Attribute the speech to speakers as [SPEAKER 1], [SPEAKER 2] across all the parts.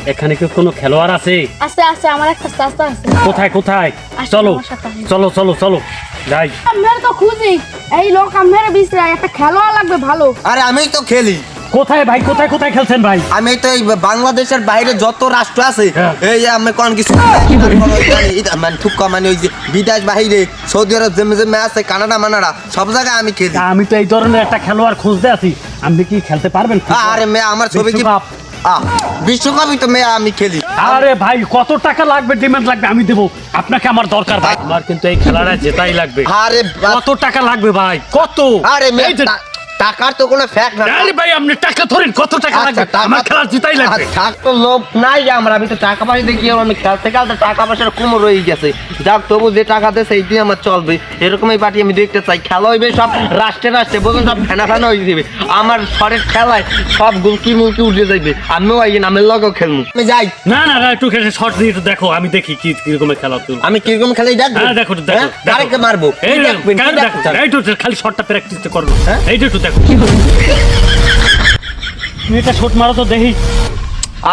[SPEAKER 1] এখানে কি কোনো খেলোয়াড় আছে?
[SPEAKER 2] আস্তে আস্তে আমার একটা চাচা আছে।
[SPEAKER 1] কোথায় কোথায়?
[SPEAKER 2] আসেন
[SPEAKER 1] চলো
[SPEAKER 2] আমার সাথে আসেন।
[SPEAKER 1] চলো চলো চলো যাই।
[SPEAKER 2] আমার তো খুঁজি এই লোক আমার বিছরা একটা খেলোয়াড় লাগবে ভালো।
[SPEAKER 3] আরে আমি তো খেলি।
[SPEAKER 1] কোথায় ভাই কোথায় কোথায় খেলছেন ভাই?
[SPEAKER 3] আমি তো এই বাংলাদেশের বাইরে যত রাষ্ট্র আছে
[SPEAKER 1] হ্যাঁ।
[SPEAKER 3] এই আমি কোন কিছু মানে ঠুকা মানে ওই যে বিদেশ বাইরে সৌদি আরব জেমে আছে কানাডা মানাডা সব জায়গায় আমি খেলি।
[SPEAKER 1] আমি তো এই ধরনের একটা খেলোয়াড় খুঁজতে আছি, আপনি কি খেলতে পারবেন?
[SPEAKER 3] আরে মেয়ে আমার ছবি কি
[SPEAKER 1] বিশ্বকাপ।
[SPEAKER 3] বিশ্বকাপই তো মেয়ে আমি খেলি।
[SPEAKER 1] আরে ভাই কত টাকা লাগবে, ডিমান্ড লাগবে আমি দেবো, আপনাকে আমার দরকার ভাই। আমার কিন্তু এই খেলাটা জেতাই লাগবে।
[SPEAKER 3] আরে
[SPEAKER 1] কত টাকা লাগবে ভাই? কত?
[SPEAKER 3] আরে মেয়ে
[SPEAKER 1] এই যে-
[SPEAKER 3] টাকার তো কোনো ফ্যাক্ট না।
[SPEAKER 1] আরে ভাই আপনি টাকা ধরেন, কত টাকা লাগবে? আমার খেলা জেতাই লাগবে।
[SPEAKER 3] টাকা তো লোভ নাই আমার, আমি তো টাকা পয়সা দেখি আমি খেলতে খেলতে টাকা পয়সার কুমো রয়ে গেছে। যাক তবু যে টাকা দেয় সেই দিয়ে আমার চলবে, এরকমই পার্টি আমি দেখতে চাই। খেলা হইবে সব রাষ্ট্রে রাষ্ট্রে বলুন সব ফেনা ফেনা হয়ে যাবে। আমার শরের খেলায় সব গুলকি মুলকি উঠে যাইবে, আমিও আই নামের লগেও খেলবো। আমি যাই।
[SPEAKER 1] না না না, একটু শর্ট দিয়ে একটু দেখো, আমি দেখি কি কিরকমের খেলা তুমি।
[SPEAKER 3] আমি কিরকম খেলাই দেখবো?
[SPEAKER 1] হ্যাঁ দেখো দেখো
[SPEAKER 3] হ্যাঁ? কারেকে মারবো
[SPEAKER 1] এই
[SPEAKER 3] কি দেখবেন?
[SPEAKER 1] কেন
[SPEAKER 3] কি
[SPEAKER 1] দেখো,
[SPEAKER 3] দেখবেন?
[SPEAKER 1] এই তো খালি শর্টটা প্র্যাকটিস করবো।
[SPEAKER 3] হ্যাঁ?
[SPEAKER 1] এইটা একটু দেখো। তুমি এটা শট মারো তো দেখি।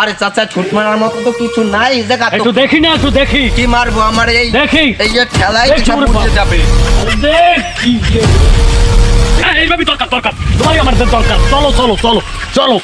[SPEAKER 3] আরে চাচা ছুট মারার মতো তো কিছু নাই। দেখ
[SPEAKER 1] একটু দেখি না, একটু দেখি।
[SPEAKER 3] কি মারবো আমার এই
[SPEAKER 1] দেখি।
[SPEAKER 3] এই যে খেলায়
[SPEAKER 1] দেখি
[SPEAKER 3] সব
[SPEAKER 1] ওরে
[SPEAKER 3] উঠে
[SPEAKER 1] বাপ।
[SPEAKER 3] যাবে।
[SPEAKER 1] দেখি এইভাবে দরকার দরকার, তোমারই আমার দরকার। চলো চলো চলো চলো।